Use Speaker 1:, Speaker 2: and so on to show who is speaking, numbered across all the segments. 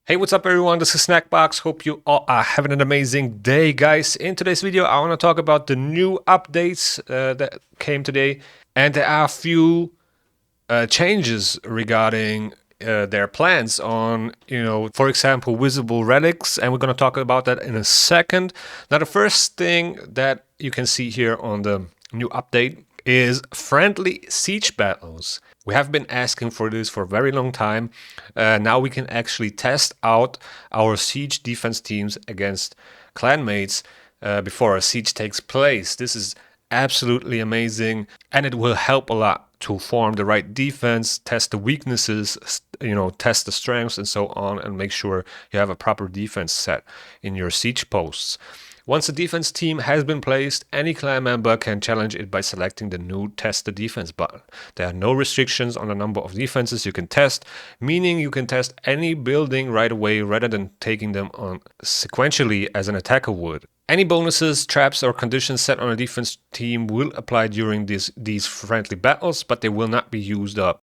Speaker 1: Hey, what's up everyone? This is Snackbox. Hope you all are having an amazing day, guys. In today's video, I want to talk about the new updates that came today. And there are a few changes regarding their plans on, for example, visible relics. And we're going to talk about that in a second. Now, the first thing that you can see here on the new update is friendly siege battles. We have been asking for this for a very long time. Now we can actually test out our siege defense teams against clanmates before a siege takes place. This is absolutely amazing, and it will help a lot to form the right defense, test the weaknesses, test the strengths and so on, and make sure you have a proper defense set in your siege posts. Once the defense team has been placed, any clan member can challenge it by selecting the new Test the Defense button. There are no restrictions on the number of defenses you can test, meaning you can test any building right away rather than taking them on sequentially as an attacker would. Any bonuses, traps, or conditions set on a defense team will apply during these friendly battles, but they will not be used up.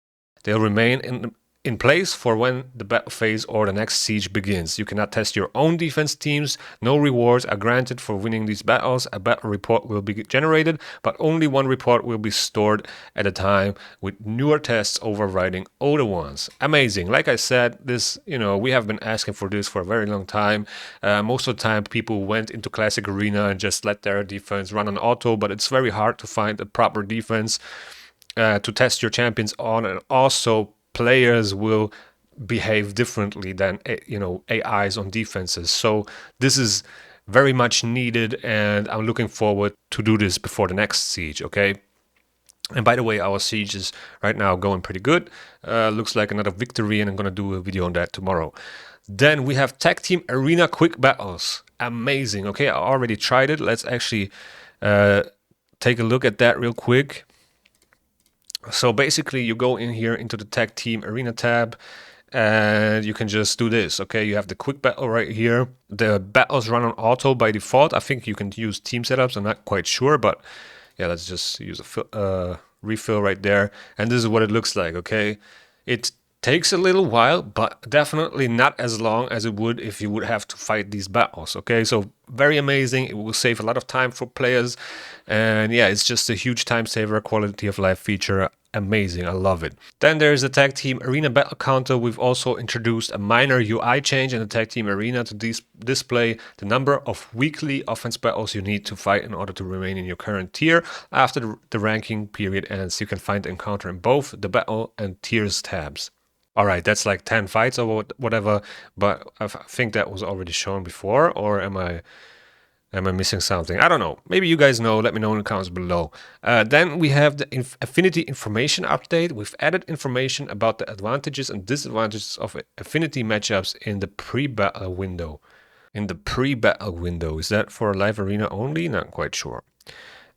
Speaker 1: They'll remain in place for when the battle phase or the next siege begins. You cannot test your own defense teams. No rewards are granted for winning these battles. A battle report will be generated, but only one report will be stored at a time, with newer tests overriding older ones. Amazing. Like I said, this, we have been asking for this for a very long time. Most of the time, people went into Classic Arena and just let their defense run on auto, but it's very hard to find a proper defense to test your champions on, and also players will behave differently than AIs on defenses. So this is very much needed, and I'm looking forward to do this before the next siege. Okay. And by the way, our siege is right now going pretty good. Looks like another victory, and I'm gonna do a video on that tomorrow. Then we have Tag Team Arena Quick Battles. Amazing. Okay, I already tried it. Let's actually take a look at that real quick. So basically, you go in here into the Tag Team Arena tab, and you can just do this. Okay, you have the quick battle right here. The battles run on auto by default. I think you can use team setups. I'm not quite sure, but yeah, let's just use a refill right there. And this is what it looks like. Okay, it takes a little while, but definitely not as long as it would if you would have to fight these battles. Okay, so very amazing. It will save a lot of time for players, and yeah, it's just a huge time saver, quality of life feature. Amazing, I love it. Then there's the Tag Team Arena Battle Counter. We've also introduced a minor UI change in the Tag Team Arena to display the number of weekly offense battles you need to fight in order to remain in your current tier after the ranking period ends. You can find the encounter in both the battle and tiers tabs. All right, that's like 10 fights or whatever, but I think that was already shown before, or am I missing something? I don't know. Maybe you guys know. Let me know in the comments below. Then we have the Affinity Information Update. We've added information about the advantages and disadvantages of Affinity matchups in the pre-battle window. In the pre-battle window. Is that for Live Arena only? Not quite sure.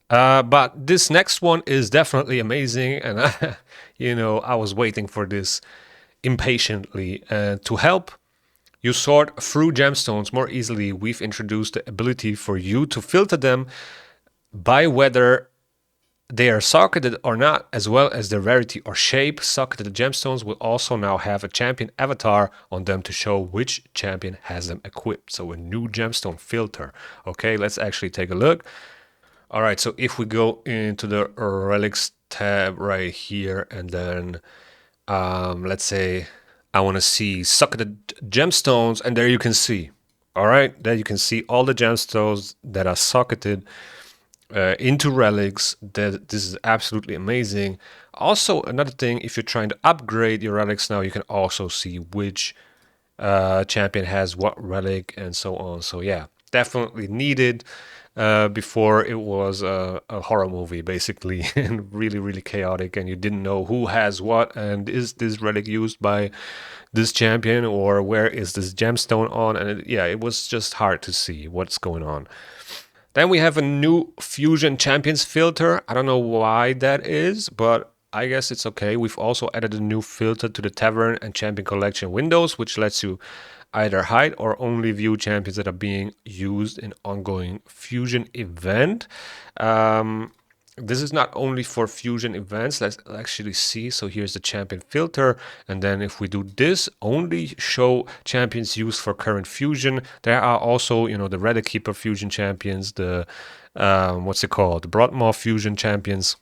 Speaker 1: But this next one is definitely amazing, and I was waiting for this impatiently. To help you sort through gemstones more easily, we've introduced the ability for you to filter them by whether they are socketed or not, as well as their rarity or shape. Socketed gemstones will also now have a champion avatar on them to show which champion has them equipped. So a new gemstone filter. Okay, let's actually take a look. All right, so if we go into the Relics tab right here, and then let's say I want to see socketed gemstones, and there you can see. All right, there you can see all the gemstones that are socketed into relics. This is absolutely amazing. Also, another thing, if you're trying to upgrade your relics now, you can also see which champion has what relic and so on. So yeah, definitely needed. Before it was a horror movie basically, and really, really chaotic, and you didn't know who has what, and is this relic used by this champion, or where is this gemstone on, and it was just hard to see what's going on. Then we have a new Fusion Champions filter. I don't know why that is, but I guess it's okay. We've also added a new filter to the Tavern and Champion Collection windows, which lets you either hide or only view champions that are being used in ongoing Fusion event. this is not only for fusion events. Let's actually see. So here's the champion filter. And then if we do this, only show champions used for current fusion. There are also, the Relic Keeper fusion champions, the, what's it called? The Broadmoor fusion champions,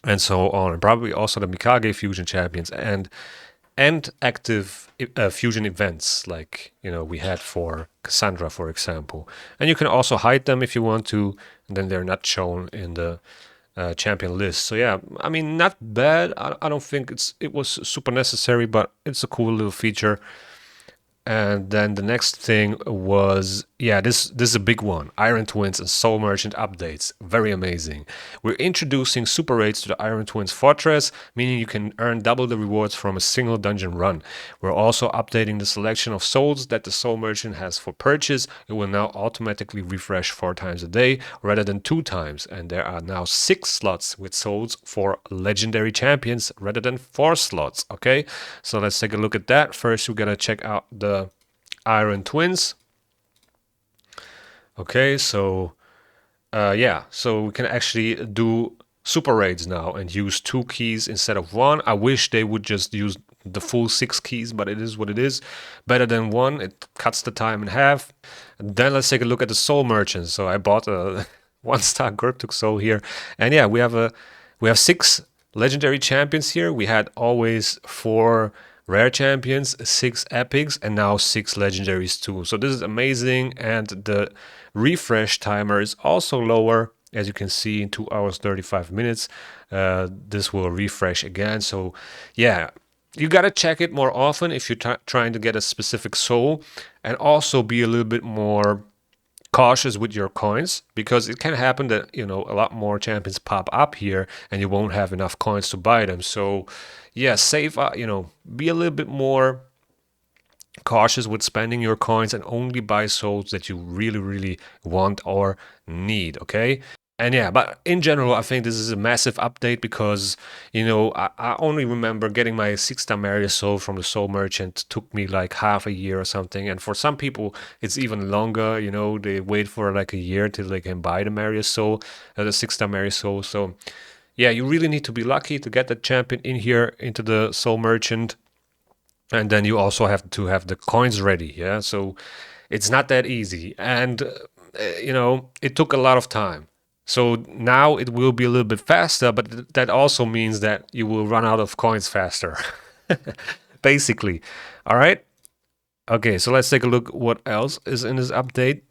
Speaker 1: and so on. And probably also the Mikage fusion champions and active fusion events like we had for Cassandra, for example. And you can also hide them if you want to, and then they're not shown in the champion list. So yeah, I mean, not bad. I don't think it was super necessary, but it's a cool little feature. And then the next thing was, yeah, this is a big one. Iron Twins and Soul Merchant updates. Very amazing. We're introducing super raids to the Iron Twins Fortress, meaning you can earn double the rewards from a single dungeon run. We're also updating the selection of souls that the Soul Merchant has for purchase. It will now automatically refresh 4 times a day rather than 2 times. And there are now 6 slots with souls for legendary champions rather than 4 slots. Okay, so let's take a look at that. First, we're gonna check out the Iron Twins. Okay, so yeah, so we can actually do super raids now and use 2 keys instead of 1. I wish they would just use the full 6 keys, but it is what it is. Better than 1. It cuts the time in half. And then let's take a look at the Soul Merchants. So I bought a 1-star Gurtuk Soul here, and yeah, we have 6 legendary champions here. We had always 4 rare champions, 6 epics, and now 6 legendaries too. So this is amazing, and the refresh timer is also lower. As you can see, in 2 hours 35 minutes, this will refresh again. So yeah, you gotta check it more often if you're trying to get a specific soul, and also be a little bit more cautious with your coins, because it can happen that a lot more champions pop up here and you won't have enough coins to buy them. So yeah, save be a little bit more cautious with spending your coins and only buy souls that you really want or need. Okay, and yeah, but in general, I think this is a massive update because, I only remember getting my 6-star Mario Soul from the Soul Merchant took me like half a year or something. And for some people, it's even longer. They wait for like a year till they can buy the Mario Soul, the 6-star Mario Soul. So yeah, you really need to be lucky to get that champion in here into the Soul Merchant. And then you also have to have the coins ready. Yeah, so it's not that easy. And, it took a lot of time. So now it will be a little bit faster, but that also means that you will run out of coins faster, basically. All right. Okay, so let's take a look what else is in this update.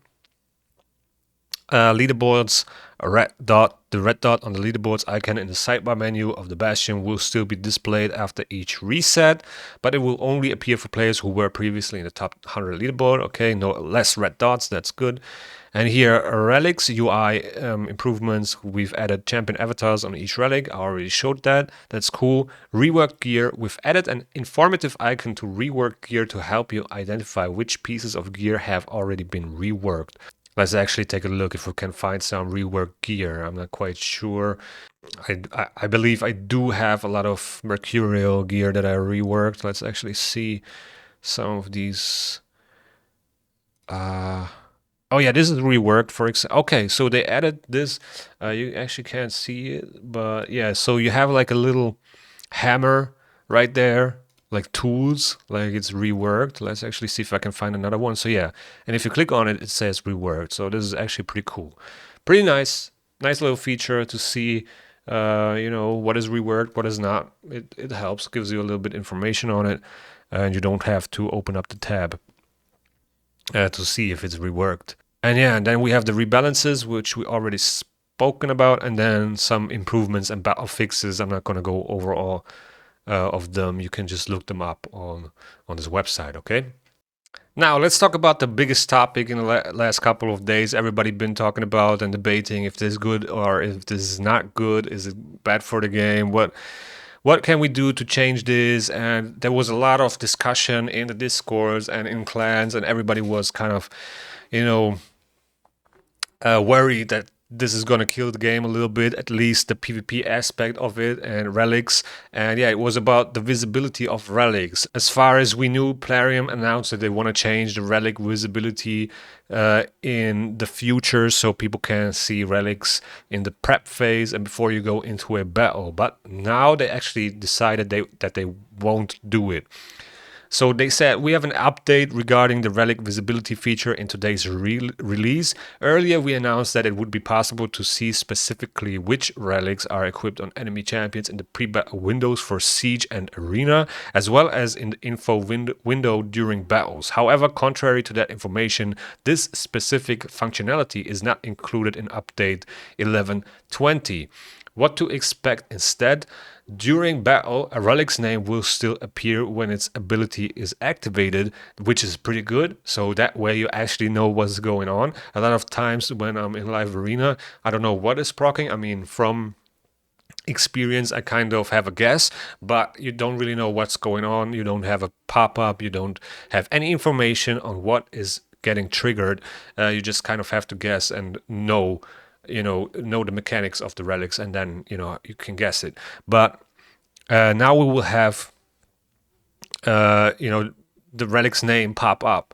Speaker 1: Leaderboards, the red dot on the leaderboards icon in the sidebar menu of the Bastion will still be displayed after each reset, but it will only appear for players who were previously in the top 100 leaderboard. Okay, no less red dots, that's good. And here, Relics UI improvements. We've added champion avatars on each relic. I already showed that. That's cool. Reworked gear. We've added an informative icon to rework gear to help you identify which pieces of gear have already been reworked. Let's actually take a look if we can find some reworked gear. I'm not quite sure. I believe I do have a lot of Mercurial gear that I reworked. Let's actually see some of these. Oh yeah, this is reworked, for example. Okay, so they added this. You actually can't see it, but yeah, so you have like a little hammer right there, like tools, like it's reworked. Let's actually see if I can find another one. So yeah, and if you click on it, it says reworked. So this is actually pretty cool. Pretty nice little feature to see, what is reworked, what is not. It helps, gives you a little bit information on it, and you don't have to open up the tab to see if it's reworked. And yeah, and then we have the rebalances, which we already spoken about, and then some improvements and battle fixes. I'm not going to go over all of them. You can just look them up on this website, okay? Now, let's talk about the biggest topic in the last couple of days. Everybody been talking about and debating if this is good or if this is not good. Is it bad for the game? What can we do to change this? And there was a lot of discussion in the Discords and in clans, and everybody was kind of, worried that this is gonna kill the game a little bit, at least the PvP aspect of it and relics. And yeah, it was about the visibility of relics. As far as we knew, Plarium announced that they want to change the relic visibility in the future, so people can see relics in the prep phase and before you go into a battle. But now they actually decided that they won't do it. So they said we have an update regarding the relic visibility feature in today's release. Earlier we announced that it would be possible to see specifically which relics are equipped on enemy champions in the pre-battle windows for Siege and Arena, as well as in the info window during battles. However, contrary to that information, this specific functionality is not included in update 11.20. What to expect instead? During battle, a relic's name will still appear when its ability is activated, which is pretty good. So that way you actually know what's going on. A lot of times when I'm in live arena, I don't know what is proccing. I mean, from experience, I kind of have a guess, but you don't really know what's going on. You don't have a pop-up. You don't have any information on what is getting triggered. You just kind of have to guess and know the mechanics of the relics, and then you can guess it. But now we will have the relic's name pop up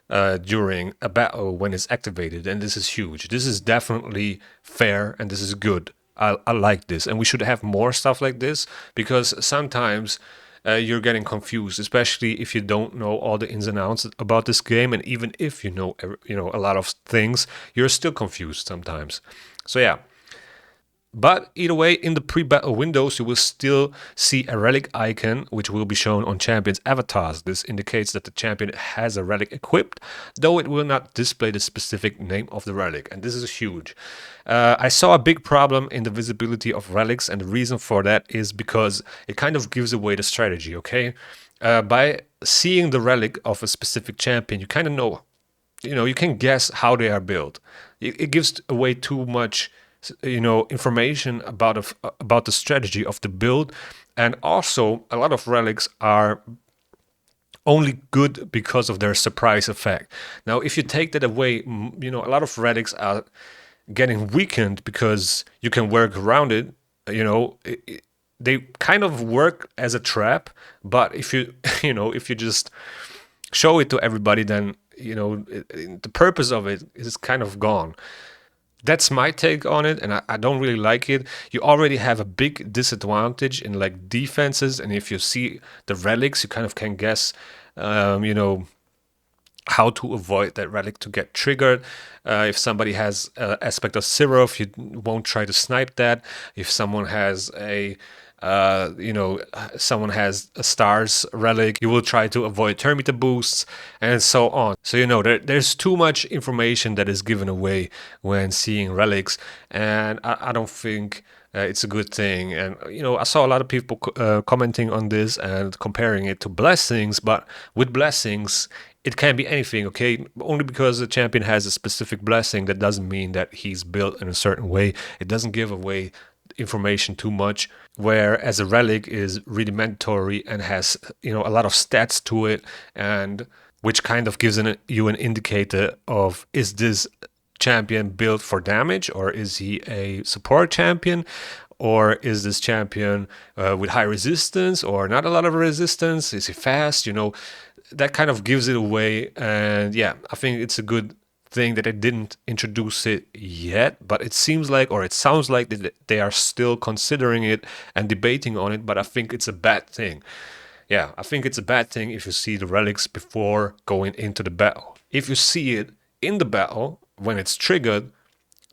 Speaker 1: during a battle when it's activated, and this is huge. This is definitely fair, and this is good. I like this, and we should have more stuff like this, because sometimes you're getting confused, especially if you don't know all the ins and outs about this game, and even if you know a lot of things, you're still confused sometimes. So yeah. But either way, in the pre-battle windows, you will still see a relic icon, which will be shown on champions' avatars. This indicates that the champion has a relic equipped, though it will not display the specific name of the relic. And this is huge. I saw a big problem in the visibility of relics, and the reason for that is because it kind of gives away the strategy, okay? By seeing the relic of a specific champion, you kind of know, you can guess how they are built. It gives away too much information about the strategy of the build. And also a lot of relics are only good because of their surprise effect. Now if you take that away, a lot of relics are getting weakened because you can work around it. They kind of work as a trap, but if you if you just show it to everybody, then the purpose of it is kind of gone. That's my take on it, and I don't really like it. You already have a big disadvantage in like defenses, and if you see the relics, you kind of can guess, how to avoid that relic to get triggered. If somebody has aspect of Seraph, you won't try to snipe that. If someone has someone has a stars relic, you will try to avoid Termita boosts, and so on. So there's too much information that is given away when seeing relics, and I don't think it's a good thing. And I saw a lot of people commenting on this and comparing it to blessings, but with blessings it can be anything, okay? Only because the champion has a specific blessing, that doesn't mean that he's built in a certain way. It doesn't give away information too much, whereas a relic is rudimentary and has a lot of stats to it, and which kind of gives you an indicator of, is this champion built for damage, or is he a support champion, or is this champion with high resistance or not a lot of resistance? Is he fast? That kind of gives it away. And yeah, I think it's a good thing that they didn't introduce it yet, but it seems like, or it sounds like, that they are still considering it and debating on it. But I think it's a bad thing. Yeah, I think it's a bad thing if you see the relics before going into the battle. If you see it in the battle when it's triggered,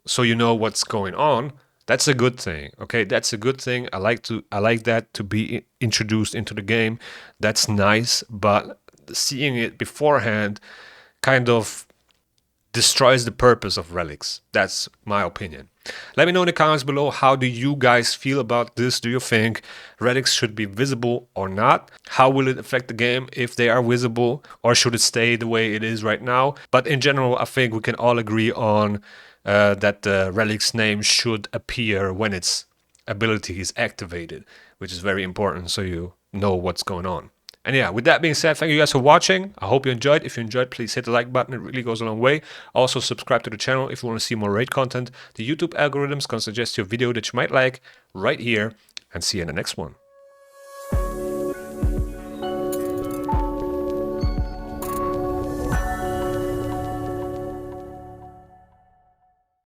Speaker 1: so you know what's going on, that's a good thing. Okay, that's a good thing. I like that to be introduced into the game. That's nice, but seeing it beforehand kind of destroys the purpose of relics. That's my opinion. Let me know in the comments below, how do you guys feel about this? Do you think relics should be visible or not? How will it affect the game if they are visible, or should it stay the way it is right now? But in general, I think we can all agree on that the relic's name should appear when its ability is activated, which is very important, so you know what's going on. And yeah, with that being said, thank you guys for watching. I hope you enjoyed. If you enjoyed, please hit the like button. It really goes a long way. Also, subscribe to the channel if you want to see more raid content. The YouTube algorithm's going to suggest you a video that you might like right here. And see you in the next one.